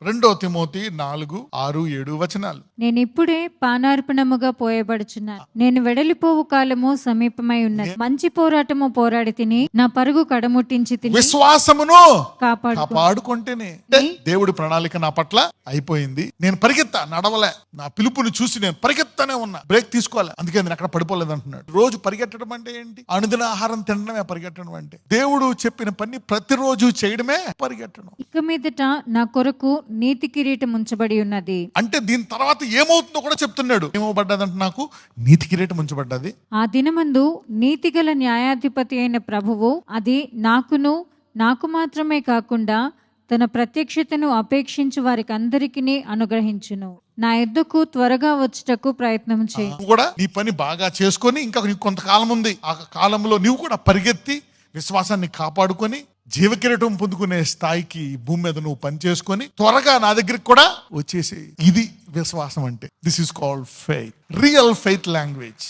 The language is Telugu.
2 తిమోతి 4:6-7 నేను ఇప్పుడే పానార్పణముగా పోయబడుచున్నాను. నేను వెడలిపోవు కాలము సమీపమై ఉన్నది. మంచి పోరాటము పోరాడి తిని నా పరుగు కడముట్టించి తిని విశ్వాసమును కాపాడుకో. కాపాడుకుంటేనే దేవుడి ప్రణాళిక నా పట్ల అయిపోయింది. నేను పరిగెత్తా, నడవలే. నా పిలుపుని చూసి నేను పరిగెత్తానే ఉన్నా, బ్రేక్ తీసుకోవాలి. అందుకే నేను అక్కడ పడిపోలేదు అంటున్నాడు. రోజు పరిగెట్టడం అంటే ఏంటి? అనుదిన ఆహారం తినడమే పరిగెట్టడం అంటే. దేవుడు చెప్పిన పని ప్రతిరోజు చేయడమే పరిగెట్టడం. ఇక మీదట నా కొరకు నీతి కిరీటం ఉంచబడి ఉన్నది. అంటే దీని తర్వాత ఏమవుతుందో కూడా చెప్తున్నాడు. ఏమవబడ్డదంటే నాకు నీతి కిరీటం ఉంచబడ్డది. ఆ దినమందు నీతిగల న్యాయాధిపతి అయిన ప్రభువు అది నాకు మాత్రమే కాకుండా తన ప్రత్యక్షతను అపేక్షించు వారికి అందరికీ అనుగ్రహించును. నా యొద్దకు త్వరగా వచ్చుటకు ప్రయత్నం చేయి. నువ్వు కూడా నీ పని బాగా చేసుకొని ఇంకా నీకు కొంతకాలం ఉంది. ఆ కాలంలో నీవు కూడా పరిగెత్తి విశ్వాసాన్ని కాపాడుకొని జీవకిరీటం పొందుకునే స్థాయికి భూమి మీద నువ్వు పని చేసుకొని త్వరగా నా దగ్గరికి కూడా వచ్చేసి. ఇది విశ్వాసం అంటే. This is called faith, real faith language.